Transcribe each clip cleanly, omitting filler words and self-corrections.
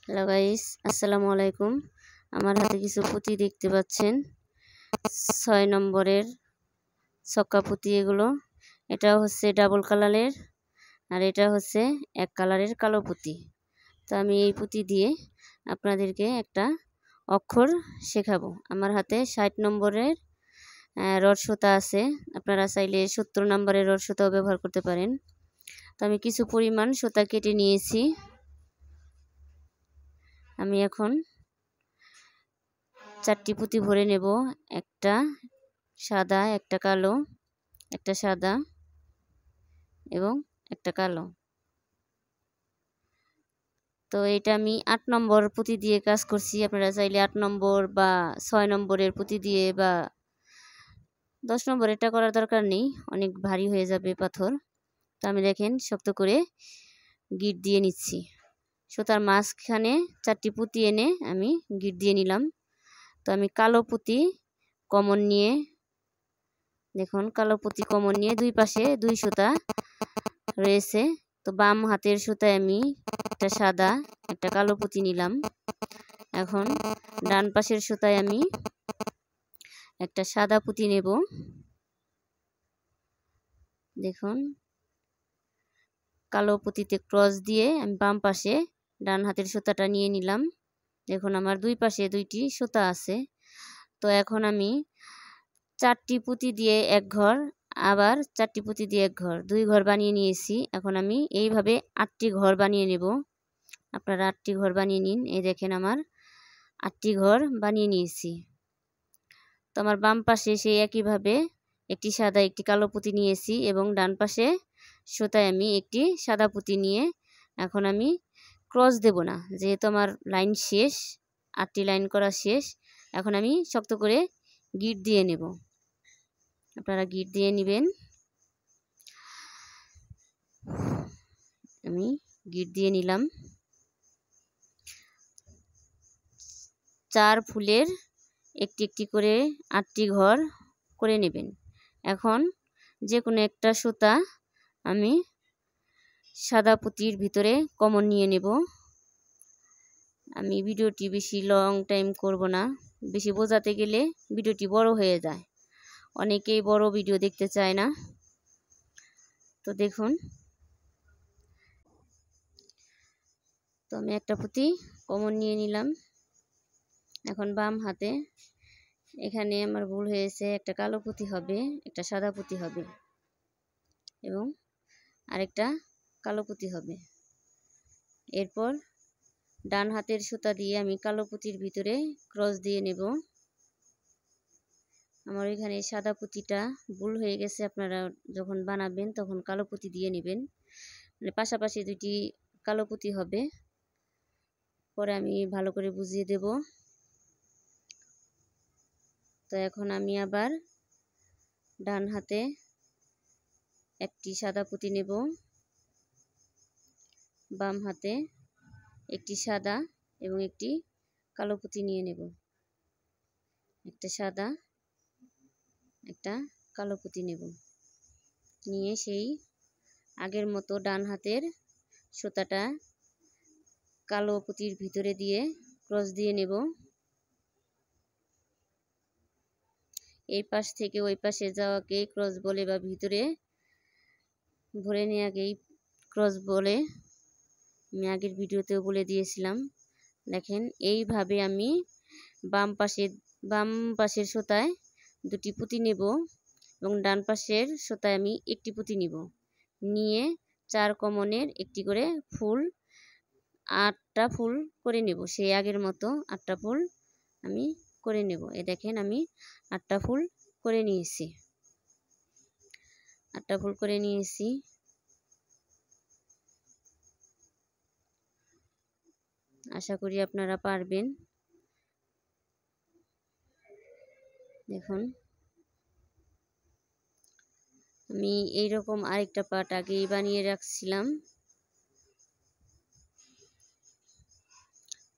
Hello guys, আসসালামু আলাইকুম। আমার হাতে কিছু পুঁতি দেখতে পাচ্ছেন, 6 নম্বরের ছক্কা পুঁতি। এগুলো এটা হচ্ছে ডাবল কালারের, আর এটা হচ্ছে এক কালারের কালো পুঁতি। তো আমি এই পুঁতি দিয়ে আপনাদেরকে একটা অক্ষর শেখাবো। আমার হাতে 60 নম্বরের রড সুতা আছে, আপনারা চাইলে 70 নম্বরের রড সুতাও ব্যবহার করতে পারেন। তো আমি কিছু পরিমাণ সুতা কেটে নিয়েছি। আমি এখন 4টি পুঁতি ভরে নেব, একটা সাদা, একটা কালো, একটা সাদা এবং একটা কালো। তো এটা আমি 8 নম্বর পুঁতি দিয়ে কাজ করছি। আপনারা চাইলে 8 নম্বর বা 6 নম্বরের পুঁতি দিয়ে বা 10 নম্বর এটা করার দরকার নেই, অনেক ভারী হয়ে যাবে পাথর। তো আমি দেখেন শক্ত করে গিট দিয়ে নিচ্ছি। সুতার মাঝখানে 4টি পুঁতি এনে আমি গিট দিয়ে নিলাম। তো আমি কালো পুঁতি কমন নিয়ে, দেখুন কালো পুঁতি কমন নিয়ে দুই পাশে 2 সুতা রয়েছে। তো বাম হাতের সুতায় আমি একটা সাদা, একটা কালো পুঁতি নিলাম। এখন ডান পাশের সুতায় আমি একটা সাদা পুঁতি নেব। দেখুন কালো পুঁতিতে ক্রস দিয়ে আমি বাম পাশে ডান হাতের সুতাটা নিয়ে নিলাম। দেখুন আমার দুই পাশে 2টি সুতা আছে। তো এখন আমি 4টি পুঁতি দিয়ে এক ঘর, আবার 4টি পুঁতি দিয়ে এক ঘর, 2 ঘর বানিয়ে নিয়েছি। এখন আমি এইভাবে 8টি ঘর বানিয়ে নেব। আপনারা 8টি ঘর বানিয়ে নিন। এই দেখেন আমার 8টি ঘর বানিয়ে নিয়েছি। তো আমার বাম পাশে সেই একইভাবে একটি সাদা, একটি কালো পুঁতি নিয়েছি এবং ডান পাশে সুতায় আমি একটি সাদা পুঁতি নিয়ে এখন আমি ক্রস দেব না, যেহেতু আমার লাইন শেষ, 8টি লাইন করা শেষ। এখন আমি শক্ত করে গিট দিয়ে নেব। আপনারা গিট দিয়ে নেবেন। আমি গিট দিয়ে নিলাম। 4 ফুলের একটি একটি করে 8টি ঘর করে নেবেন। এখন যে কোনো একটা সুতা আমি সাদা পুঁতির ভিতরে কমন নিয়ে নেব। আমি ভিডিওটি বেশি লং টাইম করব না, বেশি বোঝাতে গেলে ভিডিওটি বড় হয়ে যায়, অনেকেই বড় ভিডিও দেখতে চায় না। তো দেখুন, তো আমি একটা পুঁতি কমন নিয়ে নিলাম। এখন বাম হাতে, এখানে আমার ভুল হয়েছে, একটা কালো পুঁতি হবে, একটা সাদা পুঁতি হবে এবং আরেকটা কালো পুঁতি হবে। এরপর ডান হাতের সুতা দিয়ে আমি কালো পুঁতির ভিতরে ক্রস দিয়ে নেব। আমার এখানে সাদা পুঁতিটা ভুল হয়ে গেছে, আপনারা যখন বানাবেন তখন কালো পুঁতি দিয়ে নেবেন, মানে পাশাপাশি 2টি কালো পুঁতি হবে। পরে আমি ভালো করে বুঝিয়ে দেব। তো এখন আমি আবার ডান হাতে একটি সাদা পুঁতি নেব, বাম হাতে একটি সাদা এবং একটি কালো পুঁতি নিয়ে নেব। একটা সাদা, একটা কালো পুঁতি নেব, নিয়ে সেই আগের মতো ডান হাতের সুতাটা কালো পুঁতির ভিতরে দিয়ে ক্রস দিয়ে নেব। এই পাশ থেকে ওই পাশে যাওয়াকে ক্রস বলে বা ভিতরে ভরে নেওয়াকেই ক্রস বলে, আমি আগের ভিডিওতেও বলে দিয়েছিলাম। দেখেন এইভাবে আমি বাম পাশের সুতায় 2টি পুঁতি নেব এবং ডান পাশের সুতায় আমি একটি পুঁতি নিব, নিয়ে 4 কমনের একটি করে ফুল, 8টা ফুল করে নেব। সেই আগের মতো 8টা ফুল আমি করে নেব। এই দেখেন আমি 8টা ফুল করে নিয়েছি, 8টা ফুল করে নিয়েছি। আশা করি আপনারা পারবেন। দেখুন আমি এইরকম আরেকটা পার্ট আগেই বানিয়ে রাখছিলাম।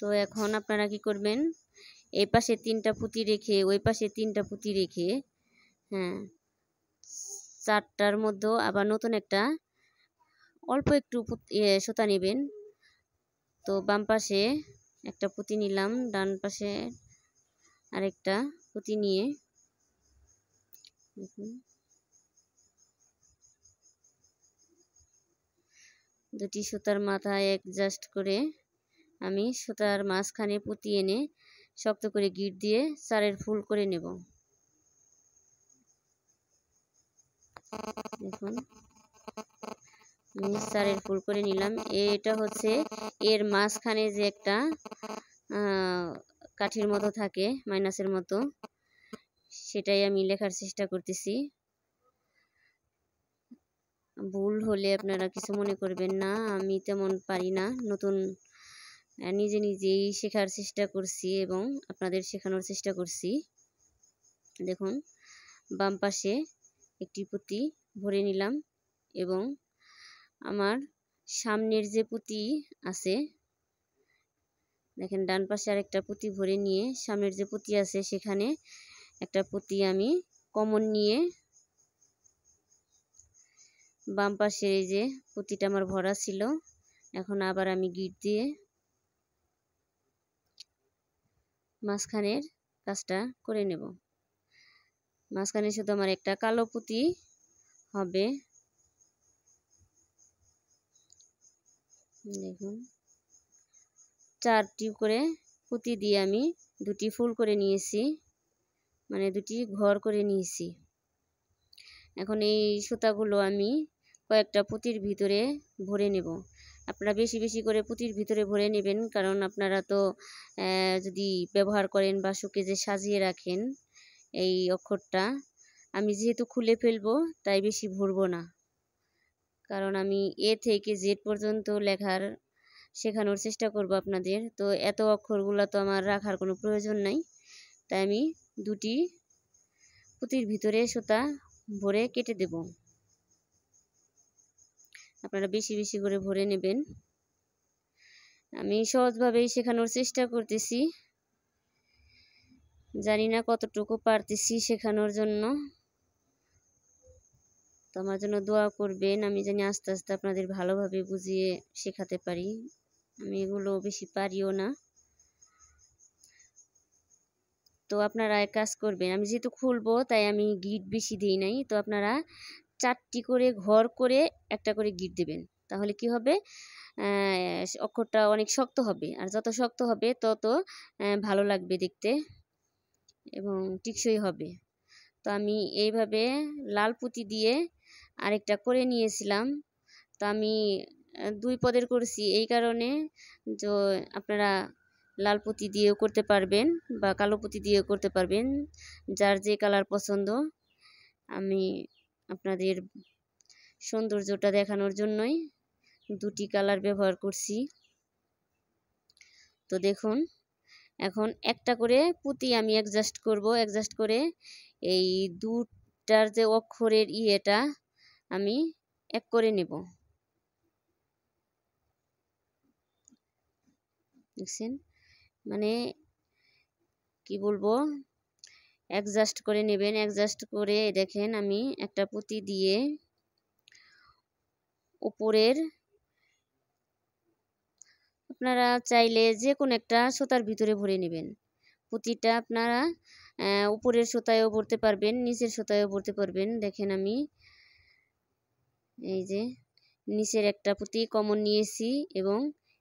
তো এখন আপনারা কি করবেন, এই পাশে 3টা পুঁতি রেখে ওই পাশে 3টা পুঁতি রেখে, হ্যাঁ 4টার মধ্যে আবার নতুন একটা অল্প একটু সুতা নেবেন, তো বাম পাশে একটা পুঁতি নিলাম, ডান পাশে আরেকটা পুঁতি নিয়ে দেখুন দুটি সুতার মাথায় অ্যাডজাস্ট করে আমি সুতার মাঝখানে পুঁতি এনে শক্ত করে গিট দিয়ে চারের ফুল করে নেব। দেখুন আমি চারের ফুল করে নিলাম। এটা হচ্ছে এর মাঝখানে যে একটা কাঠির মতো থাকে, মাইনাসের মতো, সেটাই আমি লেখার চেষ্টা করতেছি। ভুল হলে আপনারা কিছু মনে করবেন না, আমি তেমন পারি না, নতুন নিজে নিজেই শেখার চেষ্টা করছি এবং আপনাদের শেখানোর চেষ্টা করছি। দেখুন বাম পাশে একটি পুঁতি ভরে নিলাম এবং আমার সামনের যে পুঁতি আছে দেখেন ডান পাশে আরেকটা পুঁতি ভরে নিয়ে সামনের যে পুঁতি আছে সেখানে একটা পুঁতি আমি কমন নিয়ে বাম পাশে এই যে পুঁতিটা আমার ভরা ছিল, এখন আবার আমি গিট দিয়ে মাঝখানের কাজটা করে নেব। মাঝখানে শুধু আমার একটা কালো পুঁতি হবে। দেখুন চারটি করে পুঁতি দিয়ে আমি দুটি ফুল করে নিয়েছি, মানে দুটি ঘর করে নিয়েছি। এখন এই সুতাগুলো আমি কয়েকটা পুঁতির ভিতরে ভরে নেব। আপনারা বেশি বেশি করে পুঁতির ভিতরে ভরে নেবেন, কারণ আপনারা তো যদি ব্যবহার করেন বা শোকেজে সাজিয়ে রাখেন এই অক্ষরটা, আমি যেহেতু খুলে ফেলবো তাই বেশি ভরবো না, কারণ আমি এ থেকে জেড পর্যন্ত শেখানোর চেষ্টা করব আপনাদের। তো এত অক্ষরগুলো তো আমার রাখার কোনো প্রয়োজন নাই, তাই আমি দুটি পুঁতির ভিতরে সুতা ভরে কেটে দেব। আপনারা বেশি বেশি করে ভরে নেবেন। আমি সহজভাবেই শেখানোর চেষ্টা করতেছি, জানি না কতটুকু পারতেছি শেখানোর জন্য। তো আমার জন্য দোয়া করবেন, আমি জানি আস্তে আস্তে আপনাদের ভালোভাবে বুঝিয়ে শেখাতে পারি। আমি এগুলো বেশি পারিও না। তো আপনারা এক কাজ করবেন, আমি যেহেতু খুলবো তাই আমি গিট বেশি দিই নাই, তো আপনারা চারটি করে ঘর করে একটা করে গিট দেবেন, তাহলে কি হবে অক্ষরটা অনেক শক্ত হবে, আর যত শক্ত হবে তত ভালো লাগবে দেখতে এবং টেকসই হবে। তো আমি এইভাবে লাল পুঁতি দিয়ে আরেকটা করে নিয়েছিলাম। তো আমি দুই পদের করছি এই কারণে যে আপনারা লাল পুঁতি দিয়েও করতে পারবেন বা কালো পুঁতি দিয়েও করতে পারবেন, যার যে কালার পছন্দ। আমি আপনাদের সৌন্দর্যটা দেখানোর জন্যই দুটি কালার ব্যবহার করছি। তো দেখুন এখন একটা করে পুঁতি আমি অ্যাডজাস্ট করব, অ্যাডজাস্ট করে এই দুটার যে অক্ষরের ইয়েটা আমি এক করে নেব। দেখছেন, মানে কি বলবো, অ্যাডজাস্ট করে নেবেন। অ্যাডজাস্ট করে দেখেন আমি একটা পুঁতি দিয়ে উপরের, আপনারা চাইলে যে কোনো একটা সুতার ভিতরে ভরে নেবেন। পুঁতিটা আপনারা উপরের সুতায়ও ভরতে পারবেন, নিচের সুতায়ও ভরতে পারবেন। দেখেন আমি এই যে নিচের একটা পুঁতি কমন নিয়েছি এবং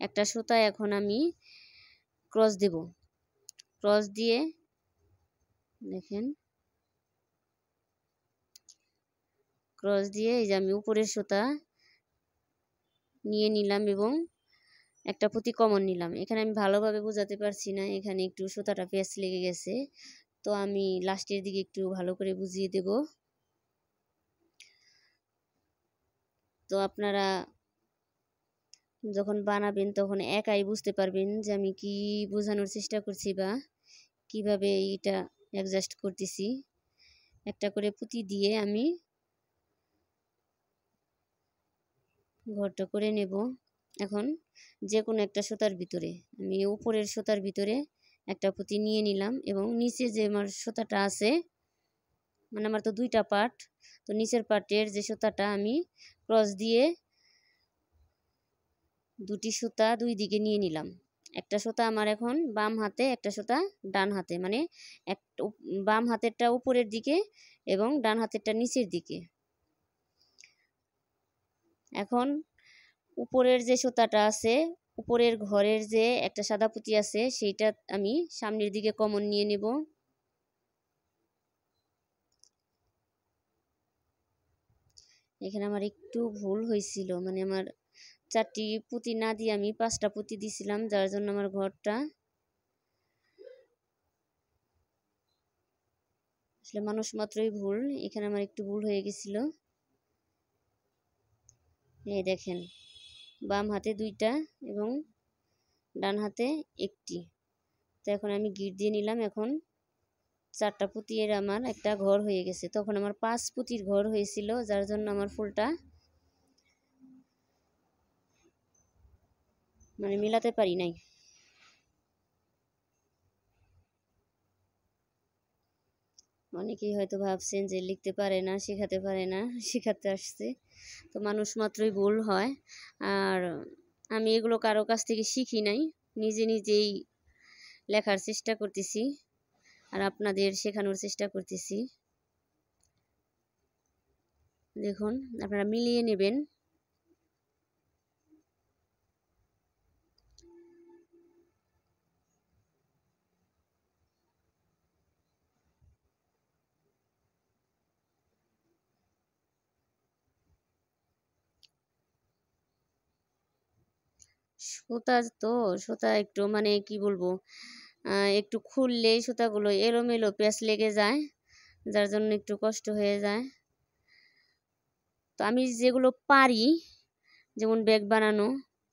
একটা সুতা এখন আমি ক্রস দেব। ক্রস দিয়ে দেখেন ক্রস দিয়ে এই যে আমি উপরের সুতা নিয়ে নিলাম এবং একটা পুঁতি কমন নিলাম। এখানে আমি ভালোভাবে বোঝাতে পারছি না, এখানে একটু সুতাটা পেঁচ লেগে গেছে, তো আমি লাস্টের দিকে একটু ভালো করে বুঝিয়ে দেব। তো আপনারা যখন বানাবেন তখন একাই বুঝতে পারবেন যে আমি কি বোঝানোর চেষ্টা করছি বা কিভাবে এটা অ্যাডজাস্ট করতেছি। একটা করে পুঁতি দিয়ে আমি ঘরটা করে নেব। এখন যে কোনো একটা সুতার ভিতরে আমি উপরের সুতার ভিতরে একটা পুঁতি নিয়ে নিলাম এবং নিচে যে আমার সুতাটা আছে, মানে আমার তো দুইটা পার্ট, তো নিচের পার্টের যে সুতাটা আমি ক্রস দিয়ে দুটি সুতা দুই দিকে নিয়ে নিলাম। একটা সুতা আমার এখন বাম হাতে, একটা সুতা ডান হাতে, মানে বাম হাতেরটা উপরের দিকে এবং ডান হাতেরটা নিচের দিকে। এখন উপরের যে সুতাটা আছে, উপরের ঘরের যে একটা সাদা পুঁতি আছে, সেইটা আমি সামনের দিকে কমন নিয়ে নেব। এখানে আমার একটু ভুল হয়েছিল, মানে আমার 4টি পুঁতি না দিয়ে আমি 5টা পুঁতি দিছিলাম, যার জন্য আমার ঘরটা আসলে মানুষ মাত্রই ভুল। এখানে আমার একটু ভুল হয়ে গেছিল। এই দেখেন, বাম হাতে 2টা এবং ডান হাতে 1টি। তো এখন আমি গিট দিয়ে নিলাম। এখন 4টা পুঁতির আমার একটা ঘর হয়ে গেছে। তখন আমার 5 পুঁতির ঘর হয়েছিল, যার জন্য আমার ফুলটা মানে মিলাতে পারি নাই। অনেকেই হয়তো ভাবছেন যে লিখতে পারে না, শেখাতে পারে না, শেখাতে আসছে। তো মানুষ মাত্রই ভুল হয়। আর আমি এগুলো কারো কাছ থেকে শিখি নাই, নিজে নিজেই লেখার চেষ্টা করতেছি আর আপনাদের শেখানোর চেষ্টা করতেছি। দেখুন, আপনারা মিলিয়ে নেবেন। সুতা একটু মানে কি বলবো, একটু খুললেই সুতাগুলো এলোমেলো প্যাঁচ লেগে যায়, যার জন্য একটু কষ্ট হয়ে যায়। তো আমি যেগুলো পারি, যেমন ব্যাগ বানানো,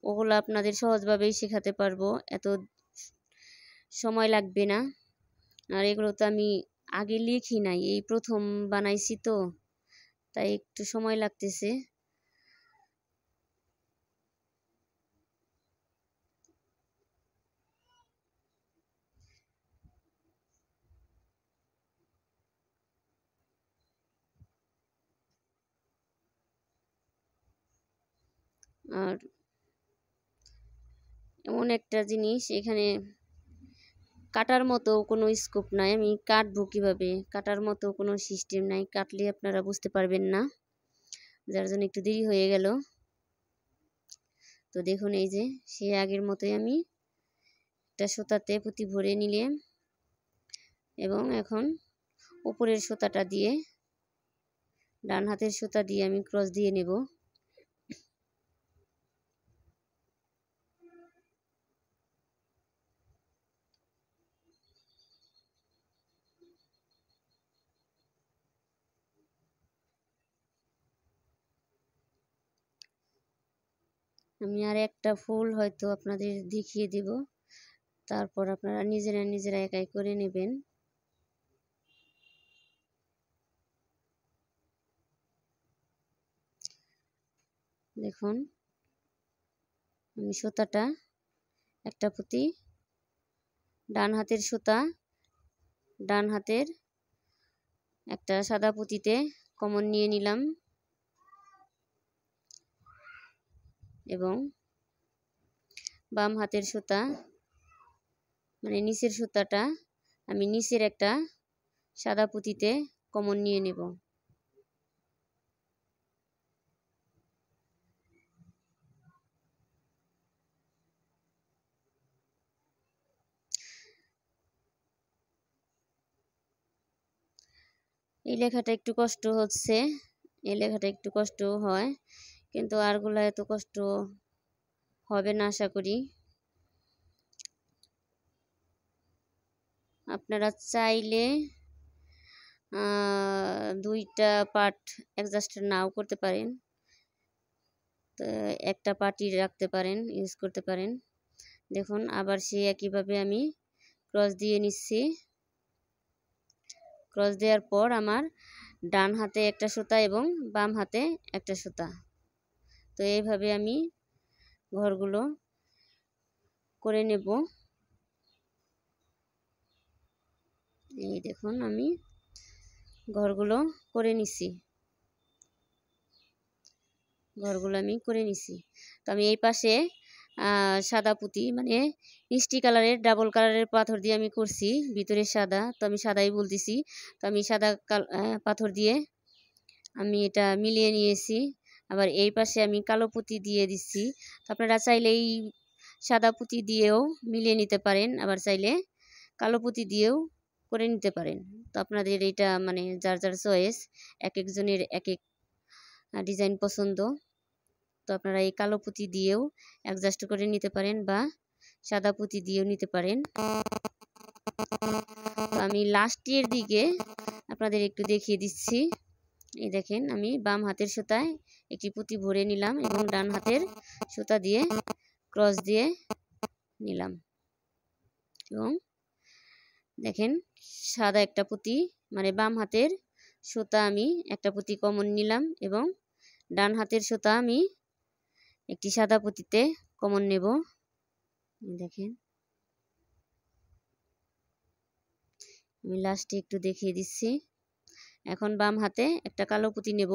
ওগুলো আপনাদের সহজভাবেই শেখাতে পারবো, এত সময় লাগবে না। আর এগুলো তো আমি আগে লিখি নাই, এই প্রথম বানাইছি, তো তাই একটু সময় লাগতেছে। আর এমন একটা জিনিস, এখানে কাটার মতো কোনো স্কোপ নাই, আমি কাটবো কীভাবে, কাটার মতো কোনো সিস্টেম নাই, কাটলে আপনারা বুঝতে পারবেন না, যার জন্য একটু দেরি হয়ে গেল। তো দেখুন, এই যে সে আগের মতোই আমি একটা সুতাতে পুঁতি ভরে নিলাম এবং এখন উপরের সুতাটা দিয়ে, ডান হাতের সুতা দিয়ে আমি ক্রস দিয়ে নেব। আমি আর একটা ফুল হয়তো আপনাদের দেখিয়ে দেব, তারপর আপনারা নিজেরা একাই করে নেবেন। দেখুন, আমি সুতাটা একটা পুঁতি, ডান হাতের সুতা, ডান হাতের একটা সাদা পুঁতিতে কমন নিয়ে নিলাম এবং বাম হাতের সুতা মানে নিচের সুতাটা আমি নিচের একটা সাদা পুঁতিতে কমন নিয়ে নেব। এই লেখাটা একটু কষ্ট হচ্ছে, এই লেখাটা একটু কষ্ট হয়, কিন্তু আরগুলা এত কষ্ট হবে না আশা করি। আপনারা চাইলে 2টা পার্ট অ্যাডজাস্ট নাও করতে পারেন, তো একটা পার্টই রাখতে পারেন, ইউজ করতে পারেন। দেখুন, আবার সেই একইভাবে আমি ক্রস দিয়ে নিচ্ছি। ক্রস দেওয়ার পর আমার ডান হাতে একটা সুতা এবং বাম হাতে একটা সুতা। তো এইভাবে আমি ঘরগুলো করে নেব। এই দেখুন, আমি ঘরগুলো করে নিছি, তো আমি এই পাশে সাদা পুঁতি, মানে মিষ্টি কালারের ডাবল কালারের পাথর দিয়ে আমি করছি, ভিতরে সাদা, তো আমি সাদাই বলতেছি। তো আমি সাদা পাথর দিয়ে আমি এটা মিলিয়ে নিয়েছি। আবার এই পাশে আমি কালো পুঁতি দিয়ে দিচ্ছি। তো আপনারা চাইলে এই সাদা পুঁতি দিয়েও মিলিয়ে নিতে পারেন, আবার চাইলে কালো পুঁতি দিয়েও করে নিতে পারেন। তো আপনাদের এটা মানে যার যার চয়েস, এক একজনের এক এক ডিজাইন পছন্দ। তো আপনারা এই কালো পুঁতি দিয়েও অ্যাডজাস্ট করে নিতে পারেন বা সাদা পুঁতি দিয়েও নিতে পারেন। তো আমি লাস্টের দিকে আপনাদের একটু দেখিয়ে দিচ্ছি। এই দেখেন, আমি বাম হাতের সুতায় একটি পুঁতি ভরে নিলাম এবং ডান হাতের সুতা দিয়ে ক্রস দিয়ে নিলাম এবং দেখেন সাদা একটা পুঁতি, মানে বাম হাতের সুতা আমি একটা পুঁতি কমন নিলাম এবং ডান হাতের সুতা আমি একটি সাদা পুঁতিতে কমন নেব। দেখেন আমি লাস্টে একটু দেখিয়ে দিচ্ছি। এখন বাম হাতে একটা কালো পুঁতি নেব,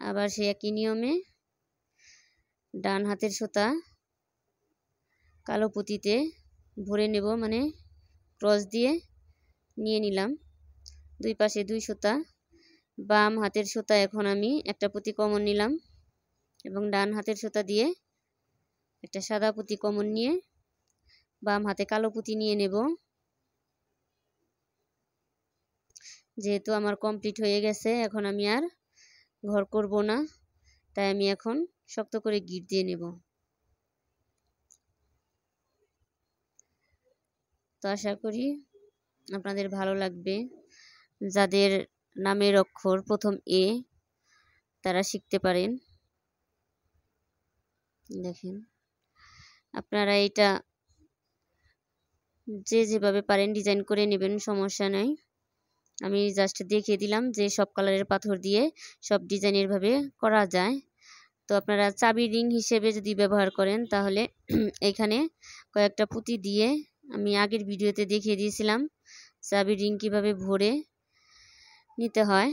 আবার সেই একই নিয়মে ডান হাতের সুতা কালো পুঁতিতে ভরে নেব, মানে ক্রস দিয়ে নিয়ে নিলাম। দুই পাশে দুই সুতা, বাম হাতের সুতা এখন আমি একটা পুঁতি কমন নিলাম এবং ডান হাতের সুতা দিয়ে একটা সাদা পুঁতি কমন নিয়ে বাম হাতে কালো পুঁতি নিয়ে নেব। যেহেতু আমার কমপ্লিট হয়ে গেছে, এখন আমি আর ঘর করব না, তাই আমি এখন শক্ত করে গিট দিয়ে নেব। তো আশা করি আপনাদের ভালো লাগবে। যাদের নামের অক্ষর প্রথম এ, তারা শিখতে পারেন। দেখেন আপনারা এটা যে যেভাবে পারেন ডিজাইন করে নেবেন, সমস্যা নাই। আমি জাস্ট দেখিয়ে দিলাম যে সব কালারের পাথর দিয়ে সব ডিজাইনের ভাবে করা যায়। তো আপনারা চাবি রিং হিসেবে যদি ব্যবহার করেন তাহলে এখানে কয়েকটা পুঁতি দিয়ে, আমি আগের ভিডিওতে দেখিয়ে দিয়েছিলাম চাবি রিং কিভাবে ভরে নিতে হয়।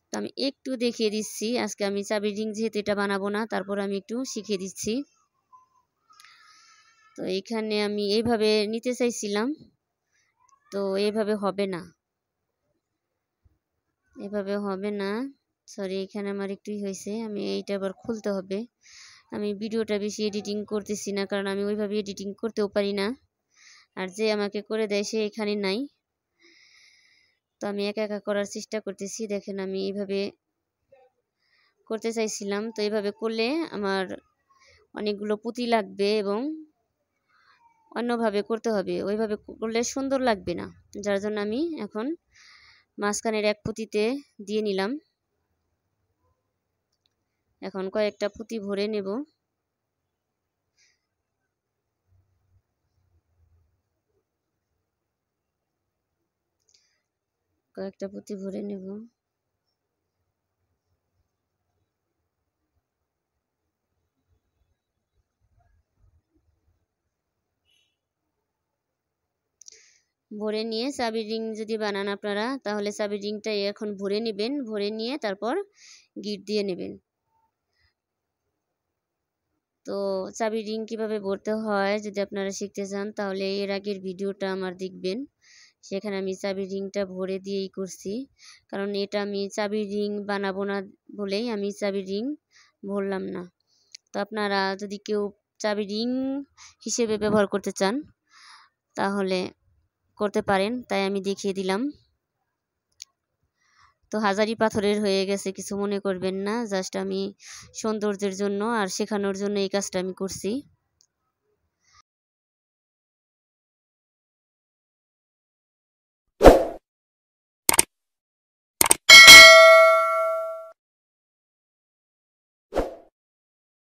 তো আমি একটু দেখিয়ে দিচ্ছি। আজকে আমি চাবি রিং যেহেতু এটা বানাবো না, তারপর আমি একটু শিখিয়ে দিচ্ছি। তো এখানে আমি এইভাবে নিতে চাইছিলাম, তো এইভাবে হবে না, এভাবে হবে না, সরি, এখানে আমার একটুই হয়েছে। আমি এইটা আবার খুলতে হবে। আমি ভিডিওটা বেশি এডিটিং করতেছি না, কারণ আমি ওইভাবে এডিটিং করতেও পারি না, আর যে আমাকে করে দেয় সে এখানে নাই। তো আমি একা একা করার চেষ্টা করতেছি। দেখেন আমি এইভাবে করতে চাইছিলাম, তো এইভাবে করলে আমার অনেকগুলো পুঁতি লাগবে এবং অন্যভাবে করতে হবে, ওইভাবে করলে সুন্দর লাগবে না। যার জন্য আমি এখন মাঝখানের এক পুঁতিতে দিয়ে নিলাম। এখন কয়েকটা পুঁতি ভরে নেব। কয়েকটা পুঁতি ভরে নেব। ভরে নিয়ে চাবি রিং যদি বানান আপনারা, তাহলে চাবি রিংটা এখন ভরে নেবেন, ভরে নিয়ে তারপর গিট দিয়ে নেবেন। তো চাবি রিং কিভাবে ভরতে হয় যদি আপনারা শিখতে চান, তাহলে এর আগের ভিডিওটা আমার দেখবেন। সেখানে আমি চাবি রিংটা ভরে দিয়েই করছি, কারণ এটা আমি চাবি রিং বানাবো না বলেই আমি চাবি রিং ভরলাম না। তো আপনারা যদি কেউ চাবি রিং হিসেবে ব্যবহার করতে চান তাহলে করতে পারেন, তাই আমি দেখিয়ে দিলাম। তো হাজারি পাথরের হয়ে গেছে, কিছু মনে করবেন না, জাস্ট আমি সৌন্দর্যের জন্য আর শেখানোর জন্য এই কাজটা আমি করছি।